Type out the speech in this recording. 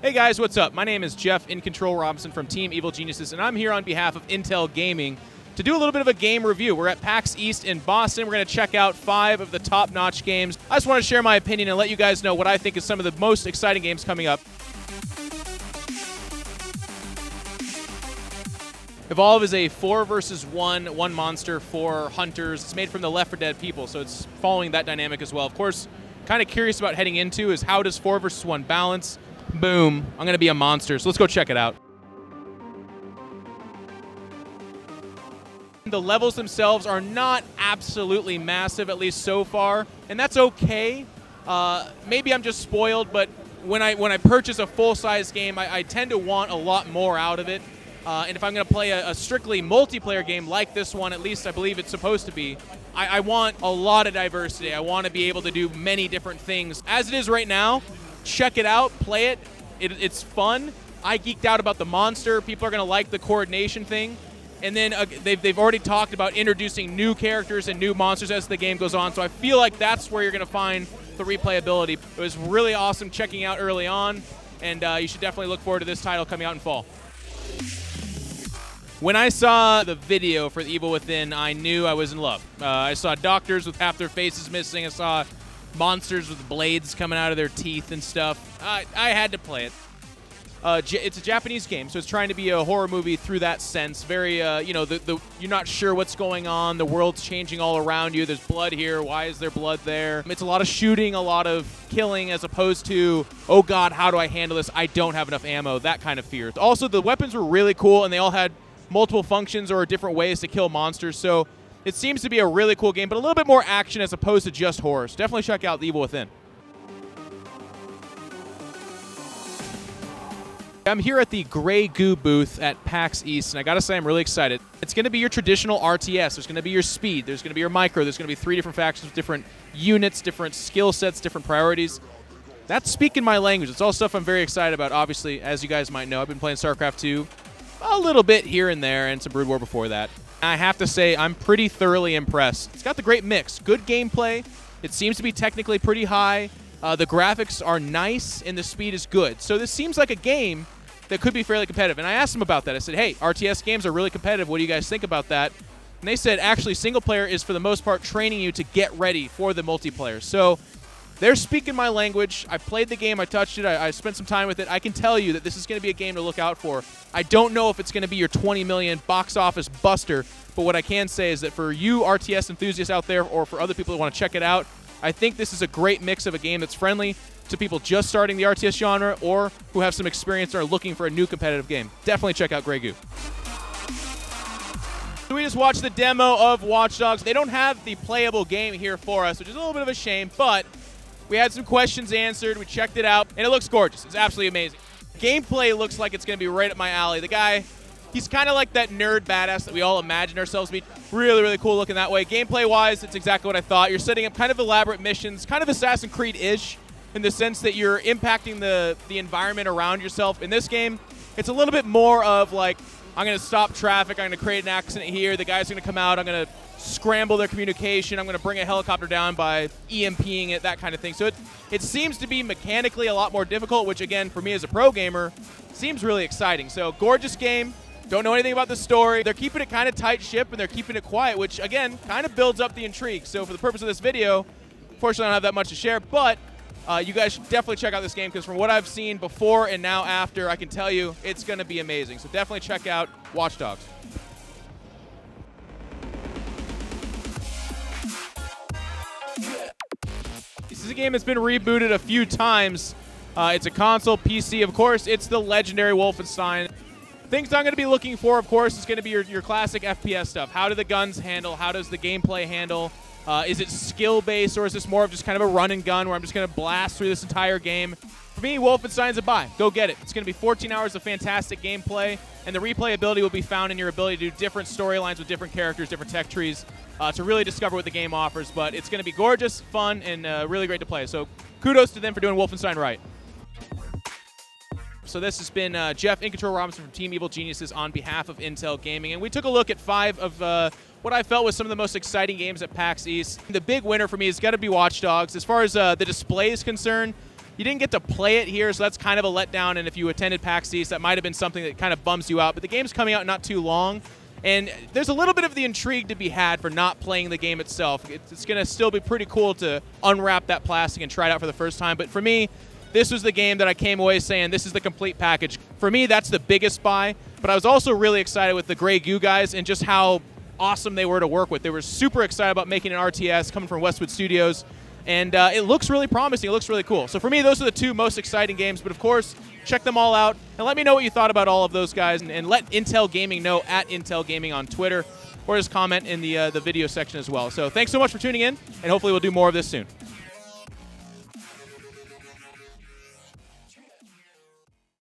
Hey guys, what's up? My name is Geoff iNcontroL's from Team Evil Geniuses, and I'm here on behalf of Intel Gaming to do a little bit of a game review. We're at PAX East in Boston. We're going to check out 5 of the top-notch games. I just want to share my opinion and let you guys know what I think is some of the most exciting games coming up. Evolve is a 4 versus 1, 1 monster, 4 hunters. It's made from the Left 4 Dead people, so it's following that dynamic as well. Of course, kind of curious about heading into is how does 4 versus 1 balance? Boom, I'm going to be a monster, so let's go check it out. The levels themselves are not absolutely massive, at least so far, and that's okay. Maybe I'm just spoiled, but when I purchase a full-size game, I tend to want a lot more out of it. And if I'm going to play a strictly multiplayer game like this one, at least I believe it's supposed to be, I want a lot of diversity. I want to be able to do many different things. As it is right now, check it out, play it. It's fun. I geeked out about the monster. People are going to like the coordination thing. And then they've already talked about introducing new characters and new monsters as the game goes on. So I feel like that's where you're going to find the replayability. It was really awesome checking out early on, and you should definitely look forward to this title coming out in fall. When I saw the video for The Evil Within, I knew I was in love. I saw doctors with half their faces missing. I saw monsters with blades coming out of their teeth and stuff. I had to play it. It's a Japanese game, so it's trying to be a horror movie through that sense. Very, you know, you're not sure what's going on. The world's changing all around you. There's blood here. Why is there blood there? It's a lot of shooting, a lot of killing, as opposed to, oh God, how do I handle this? I don't have enough ammo. That kind of fear. Also, the weapons were really cool, and they all had multiple functions or different ways to kill monsters. So it seems to be a really cool game, but a little bit more action as opposed to just horror. So definitely check out The Evil Within. I'm here at the Grey Goo booth at PAX East, and I gotta say I'm really excited. It's gonna be your traditional RTS. There's gonna be your speed. There's gonna be your micro. There's gonna be 3 different factions with different units, different skill sets, different priorities. That's speaking my language. It's all stuff I'm very excited about. Obviously, as you guys might know, I've been playing StarCraft 2 a little bit here and there, and some Brood War before that. I have to say, I'm pretty thoroughly impressed. It's got the great mix. Good gameplay. It seems to be technically pretty high. The graphics are nice, and the speed is good. So this seems like a game that could be fairly competitive. And I asked them about that. I said, hey, RTS games are really competitive. What do you guys think about that? And they said, actually, single player is, for the most part, training you to get ready for the multiplayer. So they're speaking my language. I played the game. I touched it. I spent some time with it. I can tell you that this is going to be a game to look out for. I don't know if it's going to be your 20 million box office buster, but what I can say is that for you RTS enthusiasts out there, or for other people who want to check it out, I think this is a great mix of a game that's friendly to people just starting the RTS genre or who have some experience and are looking for a new competitive game. Definitely check out Grey Goo. So we just watched the demo of Watch Dogs. They don't have the playable game here for us, which is a little bit of a shame, but we had some questions answered, we checked it out, and it looks gorgeous. It's absolutely amazing. Gameplay looks like it's going to be right up my alley. The guy, he's kind of like that nerd badass that we all imagine ourselves to be. Really, really cool looking that way. Gameplay-wise, it's exactly what I thought. You're setting up kind of elaborate missions, kind of Assassin's Creed-ish, in the sense that you're impacting the environment around yourself. In this game, it's a little bit more of like, I'm going to stop traffic, I'm going to create an accident here, the guy's going to come out, I'm going to scramble their communication, I'm going to bring a helicopter down by EMPing it, that kind of thing. So it seems to be mechanically a lot more difficult, which again, for me as a pro gamer, seems really exciting. So gorgeous game. Don't know anything about the story. They're keeping it kind of tight ship, and they're keeping it quiet, which again, kind of builds up the intrigue. So for the purpose of this video, unfortunately I don't have that much to share, but you guys should definitely check out this game, because from what I've seen before and now after, I can tell you it's going to be amazing. So definitely check out Watch Dogs. This is a game that's been rebooted a few times. It's a console, PC, of course. It's the legendary Wolfenstein. Things I'm going to be looking for, of course, is going to be your classic FPS stuff. How do the guns handle? How does the gameplay handle? Is it skill-based, or is this more of just kind of a run and gun where I'm just going to blast through this entire game? For me, Wolfenstein's a buy. Go get it. It's going to be 14 hours of fantastic gameplay, and the replayability will be found in your ability to do different storylines with different characters, different tech trees, to really discover what the game offers. But it's going to be gorgeous, fun, and really great to play. So kudos to them for doing Wolfenstein right. So this has been Geoff iNcontroL's from Team Evil Geniuses on behalf of Intel Gaming, and we took a look at 5 of what I felt was some of the most exciting games at PAX East. The big winner for me has got to be Watch Dogs. As far as the display is concerned, You didn't get to play it here, so that's kind of a letdown. And if you attended PAX East, that might have been something that kind of bums you out. But the game's coming out not too long, and there's a little bit of the intrigue to be had for not playing the game itself. It's going to still be pretty cool to unwrap that plastic and try it out for the first time. But for me, this was the game that I came away saying, this is the complete package. For me, that's the biggest buy. But I was also really excited with the Grey Goo guys and just how awesome they were to work with. They were super excited about making an RTS coming from Westwood Studios. And it looks really promising. It looks really cool. So for me, those are the two most exciting games. But of course, check them all out. And let me know what you thought about all of those guys. And let Intel Gaming know at Intel Gaming on Twitter. Or just comment in the video section as well. So thanks so much for tuning in. And hopefully we'll do more of this soon.